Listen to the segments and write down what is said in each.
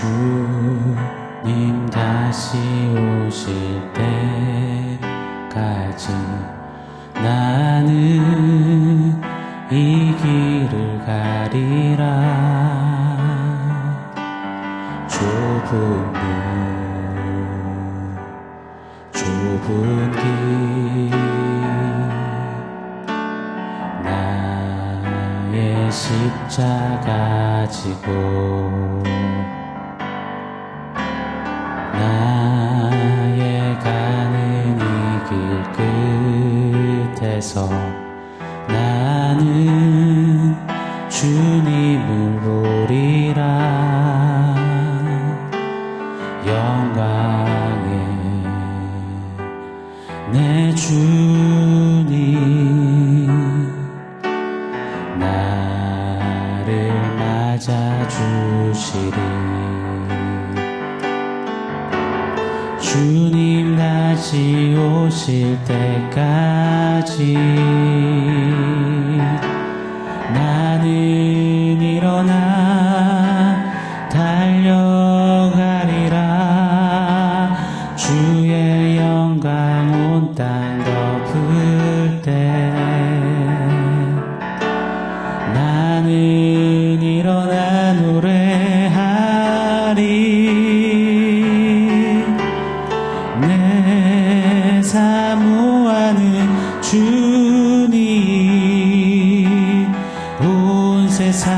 주님 다시 오실 때까지 나는 이 길을 가리라. 좁은 길 나의 십자가 지고 나의 가는 이 길 끝에서 나는 주님을 보리라. 영광의 내 주님 나를 맞아주시리. 주님 다시 오실 때까지 나는 일어나 달려가리라. 주의 영광 온 땅 덮을 때 나는 일어나 노래하리. 내 사모하는 주님 온 세상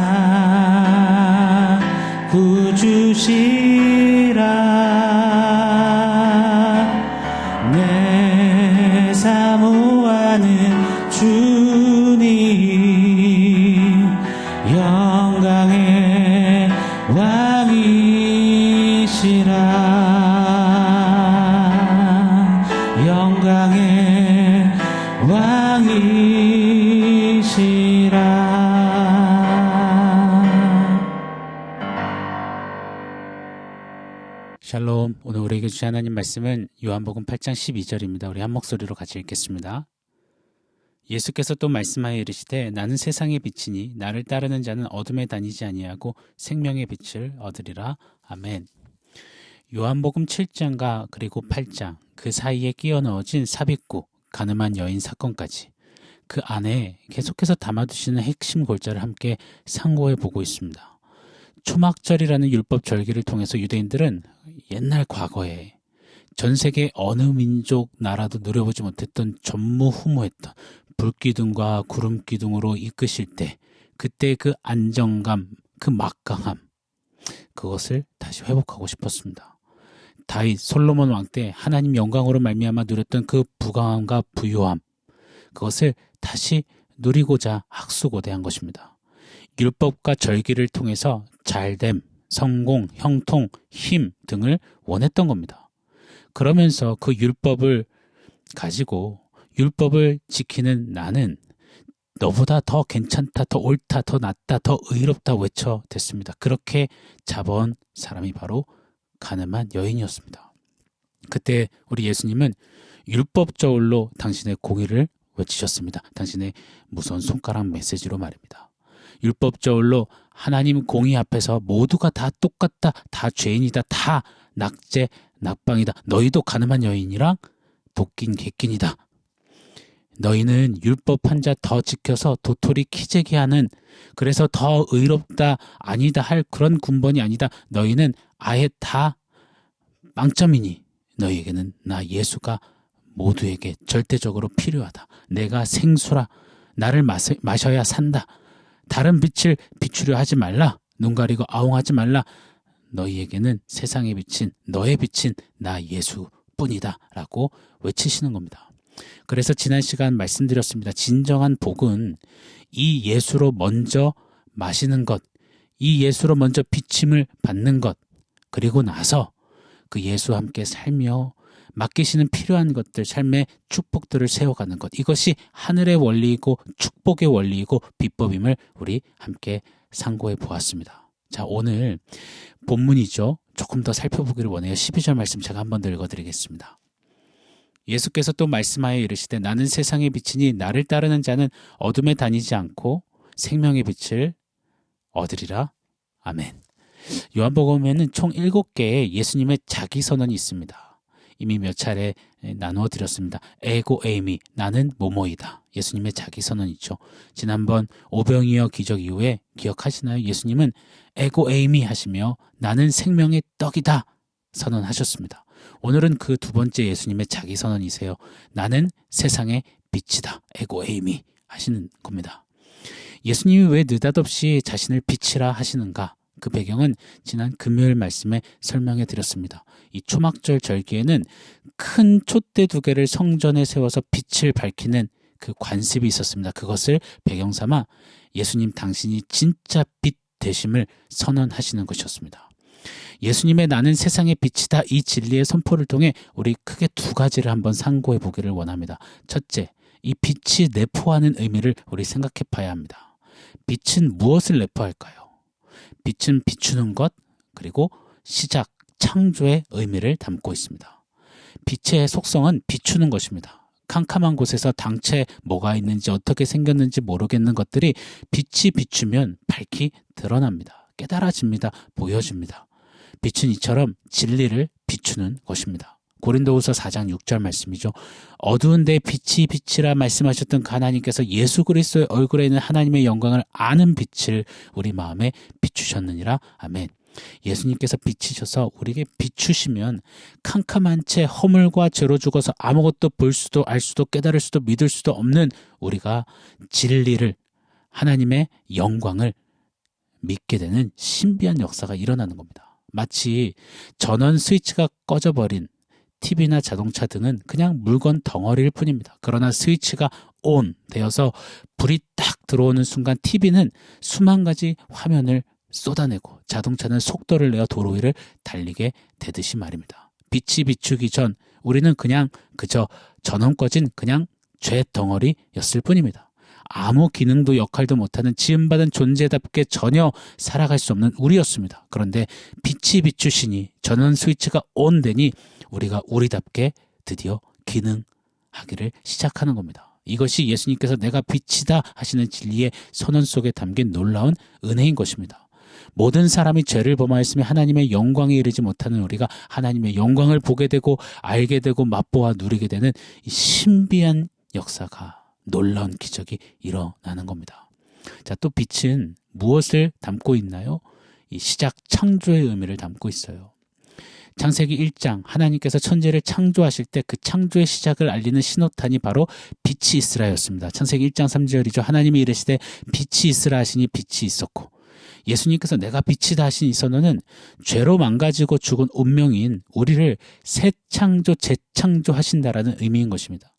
구주시라. 내 사모하는 주님 영광의 왕이시라. 영광의 왕이시라. 샬롬. 오늘 우리에게 주신 하나님 말씀은 요한복음 8장 12절입니다. 우리 한 목소리로 같이 읽겠습니다. 예수께서 또 말씀하여 이르시되 나는 세상의 빛이니 나를 따르는 자는 어둠에 다니지 아니하고 생명의 빛을 얻으리라. 아멘. 요한복음 7장과 그리고 8장 그 사이에 끼어 넣어진 삽입구 가늠한 여인 사건까지 그 안에 계속해서 담아두시는 핵심 골자를 함께 상고해 보고 있습니다. 초막절이라는 율법 절기를 통해서 유대인들은 옛날 과거에 전 세계 어느 민족 나라도 누려보지 못했던 전무후무했던 불기둥과 구름기둥으로 이끄실 때 그때 그 안정감, 그 막강함, 그것을 다시 회복하고 싶었습니다. 다윗, 솔로몬 왕 때 하나님 영광으로 말미암아 누렸던 그 부강함과 부요함, 그것을 다시 누리고자 학수고대한 것입니다. 율법과 절기를 통해서 잘됨, 성공, 형통, 힘 등을 원했던 겁니다. 그러면서 그 율법을 가지고 율법을 지키는 나는 너보다 더 괜찮다, 더 옳다, 더 낫다, 더 의롭다 외쳐댔습니다. 그렇게 잡아온 사람이 바로 가늠한 여인이었습니다. 그때 우리 예수님은 율법 저울로 당신의 공의를 외치셨습니다. 당신의 무서운 손가락 메시지로 말입니다. 율법 저울로 하나님 공의 앞에서 모두가 다 똑같다, 다 죄인이다, 다 낙제, 낙방이다. 너희도 가늠한 여인이랑 도낀 객긴이다. 너희는 율법 한 자 더 지켜서 도토리 키재기 하는, 그래서 더 의롭다, 아니다 할 그런 군번이 아니다. 너희는 아예 다 빵점이니 너희에게는 나 예수가 모두에게 절대적으로 필요하다. 내가 생수라. 나를 마셔야 산다. 다른 빛을 비추려 하지 말라. 눈 가리고 아웅하지 말라. 너희에게는 세상에 비친 너의 빛인 나 예수뿐이다 라고 외치시는 겁니다. 그래서 지난 시간 말씀드렸습니다. 진정한 복은 이 예수로 먼저 마시는 것, 이 예수로 먼저 비침을 받는 것, 그리고 나서 그 예수와 함께 살며 맡기시는 필요한 것들, 삶의 축복들을 세워가는 것, 이것이 하늘의 원리이고 축복의 원리이고 비법임을 우리 함께 상고해 보았습니다. 자, 오늘 본문이죠. 조금 더 살펴보기를 원해요. 12절 말씀 제가 한 번 더 읽어드리겠습니다. 예수께서 또 말씀하여 이르시되 나는 세상의 빛이니 나를 따르는 자는 어둠에 다니지 않고 생명의 빛을 얻으리라. 아멘. 요한복음에는 총 7개의 예수님의 자기선언이 있습니다. 이미 몇 차례 나누어 드렸습니다. 에고 에이미, 나는 뭐뭐이다. 예수님의 자기선언이죠. 지난번 오병이어 기적 이후에 기억하시나요? 예수님은 에고 에이미 하시며 나는 생명의 떡이다 선언하셨습니다. 오늘은 그 두 번째 예수님의 자기선언이세요. 나는 세상의 빛이다. 에고 에이미 하시는 겁니다. 예수님이 왜 느닷없이 자신을 빛이라 하시는가? 그 배경은 지난 금요일 말씀에 설명해 드렸습니다. 이 초막절 절기에는 큰 촛대 2개를 성전에 세워서 빛을 밝히는 그 관습이 있었습니다. 그것을 배경 삼아 예수님 당신이 진짜 빛 되심을 선언하시는 것이었습니다. 예수님의 나는 세상의 빛이다 이 진리의 선포를 통해 우리 크게 2가지를 한번 상고해 보기를 원합니다. 첫째, 이 빛이 내포하는 의미를 우리 생각해 봐야 합니다. 빛은 무엇을 내포할까요? 빛은 비추는 것, 그리고 시작, 창조의 의미를 담고 있습니다. 빛의 속성은 비추는 것입니다. 캄캄한 곳에서 당최 뭐가 있는지 어떻게 생겼는지 모르겠는 것들이 빛이 비추면 밝히 드러납니다. 깨달아집니다. 보여집니다. 빛은 이처럼 진리를 비추는 것입니다. 고린도후서 4장 6절 말씀이죠. 어두운 데 빛이 빛이라 말씀하셨던 그 하나님께서 예수 그리스도의 얼굴에 있는 하나님의 영광을 아는 빛을 우리 마음에 비추셨느니라. 아멘. 예수님께서 비치셔서 우리에게 비추시면 캄캄한 채 허물과 죄로 죽어서 아무것도 볼 수도 알 수도 깨달을 수도 믿을 수도 없는 우리가 진리를, 하나님의 영광을 믿게 되는 신비한 역사가 일어나는 겁니다. 마치 전원 스위치가 꺼져버린 TV나 자동차 등은 그냥 물건 덩어리일 뿐입니다. 그러나 스위치가 온 되어서 불이 딱 들어오는 순간 TV는 수만 가지 화면을 쏟아내고 자동차는 속도를 내어 도로 위를 달리게 되듯이 말입니다. 빛이 비추기 전 우리는 그냥 그저 전원 꺼진 그냥 죄 덩어리였을 뿐입니다. 아무 기능도 역할도 못하는 지음받은 존재답게 전혀 살아갈 수 없는 우리였습니다. 그런데 빛이 비추시니 전원 스위치가 온 되니 우리가 우리답게 드디어 기능하기를 시작하는 겁니다. 이것이 예수님께서 내가 빛이다 하시는 진리의 선언 속에 담긴 놀라운 은혜인 것입니다. 모든 사람이 죄를 범하였으며 하나님의 영광에 이르지 못하는 우리가 하나님의 영광을 보게 되고 알게 되고 맛보아 누리게 되는 이 신비한 역사가, 놀라운 기적이 일어나는 겁니다. 자, 또 빛은 무엇을 담고 있나요? 이 시작 창조의 의미를 담고 있어요. 창세기 1장 하나님께서 천지를 창조하실 때 그 창조의 시작을 알리는 신호탄이 바로 빛이 있으라였습니다. 창세기 1장 3절이죠. 하나님이 이르시되 빛이 있으라 하시니 빛이 있었고, 예수님께서 내가 빛이다 하신 이 선언은 죄로 망가지고 죽은 운명인 우리를 새 창조, 재창조하신다라는 의미인 것입니다.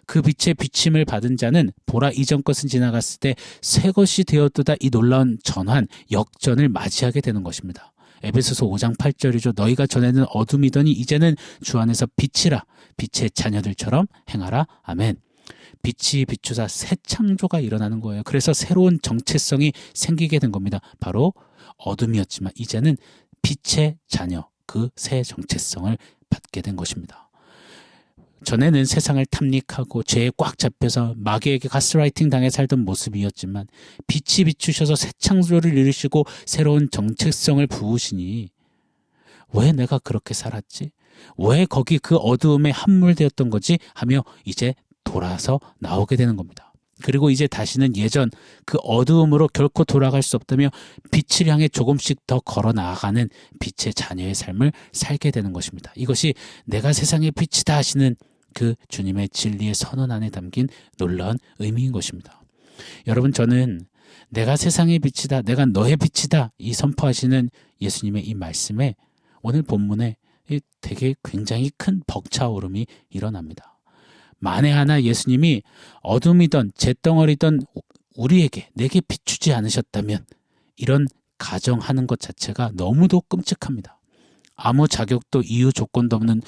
그 빛의 비침을 받은 자는 보라 이전 것은 지나갔을 때 새 것이 되었도다 이 놀라운 전환, 역전을 맞이하게 되는 것입니다. 에베소서 5장 8절이죠. 너희가 전에는 어둠이더니 이제는 주 안에서 빛이라, 빛의 자녀들처럼 행하라. 아멘. 빛이 비추사 새 창조가 일어나는 거예요. 그래서 새로운 정체성이 생기게 된 겁니다. 바로 어둠이었지만 이제는 빛의 자녀, 그 새 정체성을 받게 된 것입니다. 전에는 세상을 탐닉하고 죄에 꽉 잡혀서 마귀에게 가스라이팅 당해 살던 모습이었지만 빛이 비추셔서 새 창조를 이루시고 새로운 정체성을 부으시니 왜 내가 그렇게 살았지? 왜 거기 그 어두움에 함몰되었던 거지? 하며 이제 돌아서 나오게 되는 겁니다. 그리고 이제 다시는 예전 그 어두움으로 결코 돌아갈 수 없다며 빛을 향해 조금씩 더 걸어 나아가는 빛의 자녀의 삶을 살게 되는 것입니다. 이것이 내가 세상의 빛이다 하시는 그 주님의 진리의 선언 안에 담긴 놀라운 의미인 것입니다. 여러분, 저는 내가 세상의 빛이다, 내가 너의 빛이다 이 선포하시는 예수님의 이 말씀에 오늘 본문에 되게 굉장히 큰 벅차오름이 일어납니다. 만에 하나 예수님이 어둠이던 잿덩어리던 우리에게 내게 비추지 않으셨다면 이런 가정하는 것 자체가 너무도 끔찍합니다. 아무 자격도 이유 조건도 없는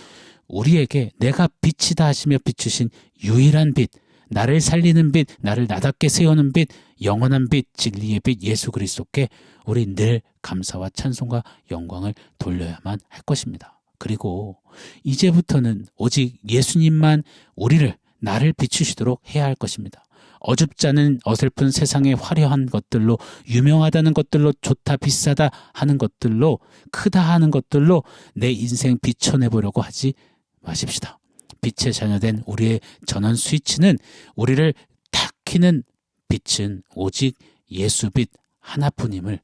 우리에게 내가 빛이다 하시며 비추신 유일한 빛, 나를 살리는 빛, 나를 나답게 세우는 빛, 영원한 빛, 진리의 빛 예수 그리스도께 우리 늘 감사와 찬송과 영광을 돌려야만 할 것입니다. 그리고 이제부터는 오직 예수님만 우리를 나를 비추시도록 해야 할 것입니다. 어줍지 않은 어설픈 세상의 화려한 것들로, 유명하다는 것들로, 좋다 비싸다 하는 것들로, 크다 하는 것들로 내 인생 비춰내보려고 하지 마십시다. 빛의 자녀된 우리의 전원 스위치는, 우리를 탁 키는 빛은 오직 예수빛 하나뿐임을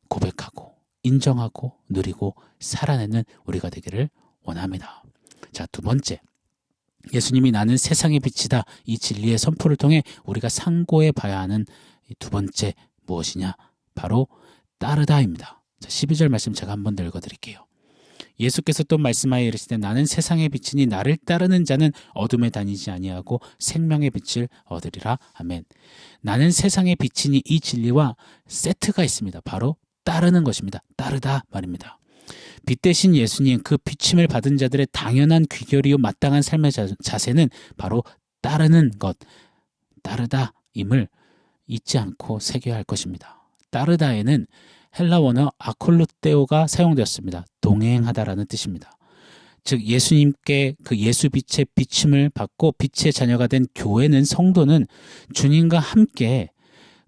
고백하고 인정하고 누리고 살아내는 우리가 되기를 원합니다. 자, 두 번째, 예수님이 나는 세상의 빛이다, 이 진리의 선포를 통해 우리가 상고해 봐야 하는 두 번째 무엇이냐? 바로 따르다입니다. 자, 12절 말씀 제가 한번 더 읽어드릴게요. 예수께서 또 말씀하여 이르시되 나는 세상의 빛이니 나를 따르는 자는 어둠에 다니지 아니하고 생명의 빛을 얻으리라. 아멘. 나는 세상의 빛이니 이 진리와 세트가 있습니다. 바로 따르는 것입니다. 따르다 말입니다. 빛 대신 예수님, 그 비침을 받은 자들의 당연한 귀결이요 마땅한 삶의 자세는 바로 따르는 것, 따르다임을 잊지 않고 새겨야 할 것입니다. 따르다에는 헬라 원어 아콜루테오가 사용되었습니다. 동행하다라는 뜻입니다. 즉 예수님께 그 예수빛의 비침을 받고 빛의 자녀가 된 교회는, 성도는 주님과 함께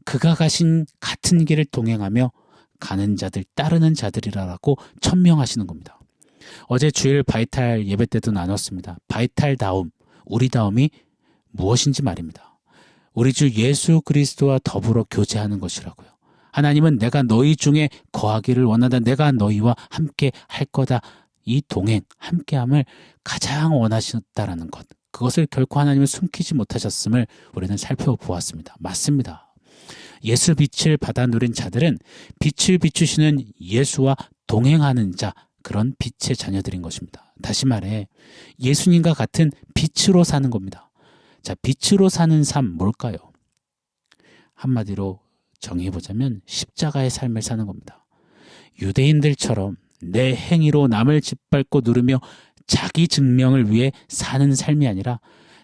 그가 가신 같은 길을 동행하며 가는 자들, 따르는 자들이라고 천명하시는 겁니다. 어제 주일 바이탈 예배 때도 나눴습니다. 바이탈다움, 우리다움이 무엇인지 말입니다. 우리 주 예수 그리스도와 더불어 교제하는 것이라고요. 하나님은 내가 너희 중에 거하기를 원한다. 내가 너희와 함께 할 거다. 이 동행, 함께함을 가장 원하셨다라는 것. 그것을 결코 하나님은 숨기지 못하셨음을 우리는 살펴보았습니다. 맞습니다. 예수 빛을 받아 누린 자들은 빛을 비추시는 예수와 동행하는 자, 그런 빛의 자녀들인 것입니다. 다시 말해 예수님과 같은 빛으로 사는 겁니다. 자, 빛으로 사는 삶 뭘까요? 한마디로 정의해보자면 십자가의 삶을 사는 겁니다. 유대인들처럼 내 행위로 남을 짓밟고 누르며 자기 증명을 위해 사는 삶이 아니라,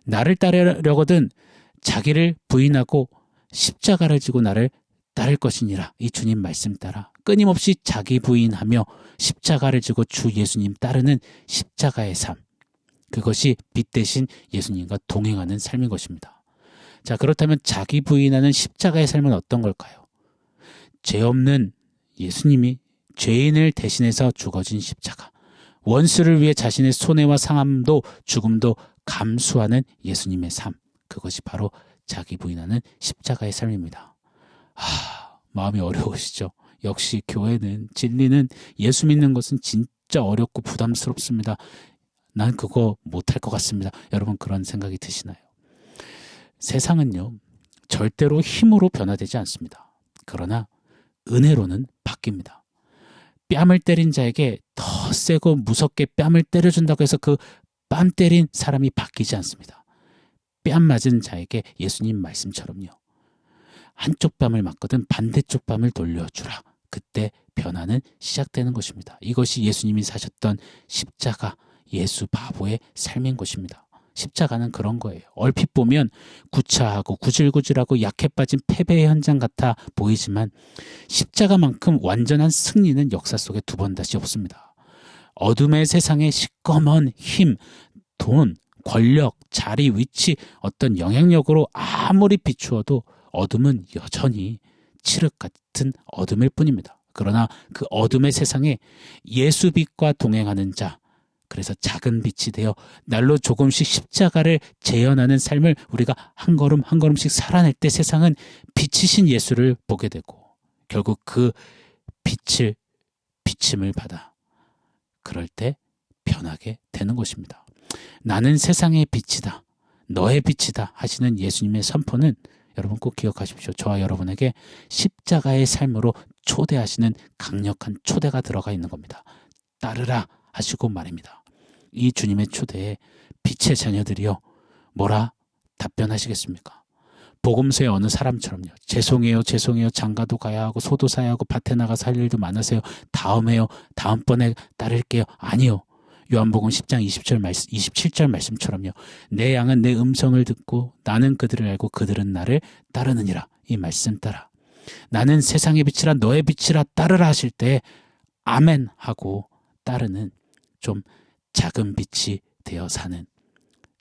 나를 따르려거든 자기를 부인하고 십자가를 지고 나를 따를 것이니라. 이 주님 말씀 따라 끊임없이 자기 부인하며 십자가를 지고 주 예수님 따르는 십자가의 삶, 그것이 빛 대신 예수님과 동행하는 삶인 것입니다. 자, 그렇다면 자기 부인하는 십자가의 삶은 어떤 걸까요? 죄 없는 예수님이 죄인을 대신해서 죽어진 십자가, 원수를 위해 자신의 손해와 상함도 죽음도 감수하는 예수님의 삶, 그것이 바로 자기 부인하는 십자가의 삶입니다. 마음이 어려우시죠? 역시 교회는, 진리는, 예수 믿는 것은 진짜 어렵고 부담스럽습니다. 난 그거 못할 것 같습니다. 여러분 그런 생각이 드시나요? 세상은요, 절대로 힘으로 변화되지 않습니다. 그러나 은혜로는 바뀝니다. 뺨을 때린 자에게 더 세고 무섭게 뺨을 때려준다고 해서 그 뺨 때린 사람이 바뀌지 않습니다. 뺨 맞은 자에게 예수님 말씀처럼요, 한쪽 뺨을 맞거든 반대쪽 뺨을 돌려주라. 그때 변화는 시작되는 것입니다. 이것이 예수님이 사셨던 십자가, 예수 바보의 삶인 것입니다. 십자가는 그런 거예요. 얼핏 보면 구차하고 구질구질하고 약해 빠진 패배의 현장 같아 보이지만 십자가만큼 완전한 승리는 역사 속에 두 번 다시 없습니다. 어둠의 세상에 시꺼먼 힘, 돈, 권력, 자리, 위치, 어떤 영향력으로 아무리 비추어도 어둠은 여전히 칠흑 같은 어둠일 뿐입니다. 그러나 그 어둠의 세상에 예수빛과 동행하는 자, 그래서 작은 빛이 되어 날로 조금씩 십자가를 재현하는 삶을 우리가 한 걸음 한 걸음씩 살아낼 때 세상은 빛이신 예수를 보게 되고 결국 그 빛을 비침을 받아 그럴 때 변하게 되는 것입니다. 나는 세상의 빛이다, 너의 빛이다 하시는 예수님의 선포는 여러분 꼭 기억하십시오. 저와 여러분에게 십자가의 삶으로 초대하시는 강력한 초대가 들어가 있는 겁니다. 따르라 하시고 말입니다. 이 주님의 초대에 빛의 자녀들이여 뭐라 답변하시겠습니까? 복음서의 어느 사람처럼요. 죄송해요, 죄송해요. 장가도 가야 하고 소도 사야 하고 밭에 나가서 할 일도 많으세요. 다음에요, 다음번에 따를게요. 아니요. 요한복음 10장 27절 말씀처럼요. 내 양은 내 음성을 듣고 나는 그들을 알고 그들은 나를 따르느니라. 이 말씀 따라 나는 세상의 빛이라 너의 빛이라 따르라 하실 때 아멘 하고 따르는 좀 작은 빛이 되어 사는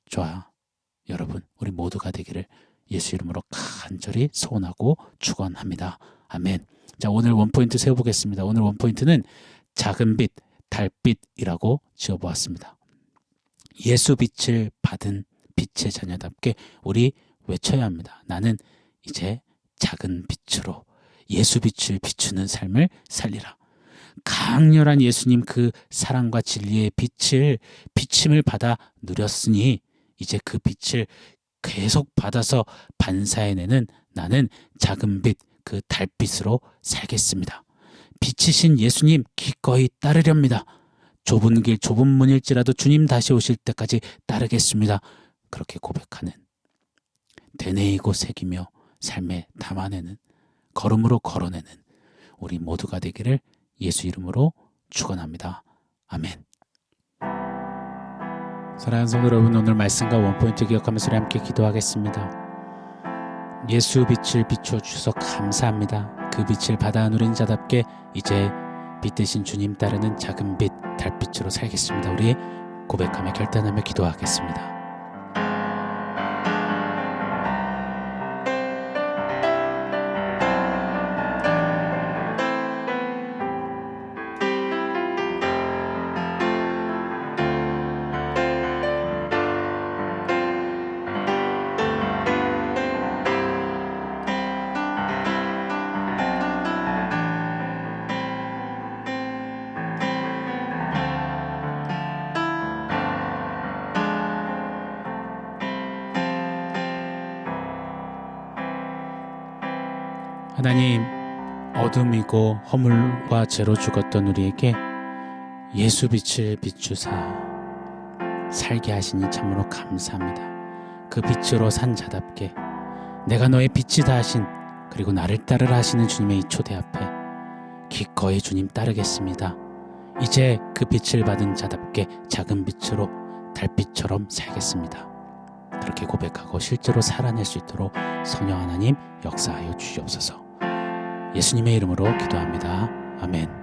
저와 여러분, 우리 모두가 되기를 예수 이름으로 간절히 소원하고 축원합니다. 아멘. 자, 오늘 원포인트 세워보겠습니다. 오늘 원포인트는 작은 빛, 달빛이라고 지어보았습니다. 예수 빛을 받은 빛의 자녀답게 우리 외쳐야 합니다. 나는 이제 작은 빛으로 예수 빛을 비추는 삶을 살리라. 강렬한 예수님 그 사랑과 진리의 비침을 받아 누렸으니 이제 그 빛을 계속 받아서 반사해내는 나는 작은 빛, 그 달빛으로 살겠습니다. 빛이신 예수님 기꺼이 따르렵니다. 좁은 길, 좁은 문일지라도 주님 다시 오실 때까지 따르겠습니다. 그렇게 고백하는, 되뇌이고 새기며 삶에 담아내는, 걸음으로 걸어내는 우리 모두가 되기를 예수 이름으로 축원합니다. 아멘. 사랑하는 성도 여러분, 오늘 말씀과 원포인트 기억하면서 우리 함께 기도하겠습니다. 예수 빛을 비춰주셔서 감사합니다. 그 빛을 받아 누린 자답게 이제 빛 대신 주님 따르는 작은 빛, 달빛으로 살겠습니다. 우리 고백하며 결단하며 기도하겠습니다. 하나님, 어둠이고 허물과 죄로 죽었던 우리에게 예수 빛을 비추사 살게 하시니 참으로 감사합니다. 그 빛으로 산 자답게 내가 너의 빛이다 하신, 그리고 나를 따르라 하시는 주님의 이 초대 앞에 기꺼이 주님 따르겠습니다. 이제 그 빛을 받은 자답게 작은 빛으로 달빛처럼 살겠습니다. 그렇게 고백하고 실제로 살아낼 수 있도록 성령 하나님 역사하여 주시옵소서. 예수님의 이름으로 기도합니다. 아멘.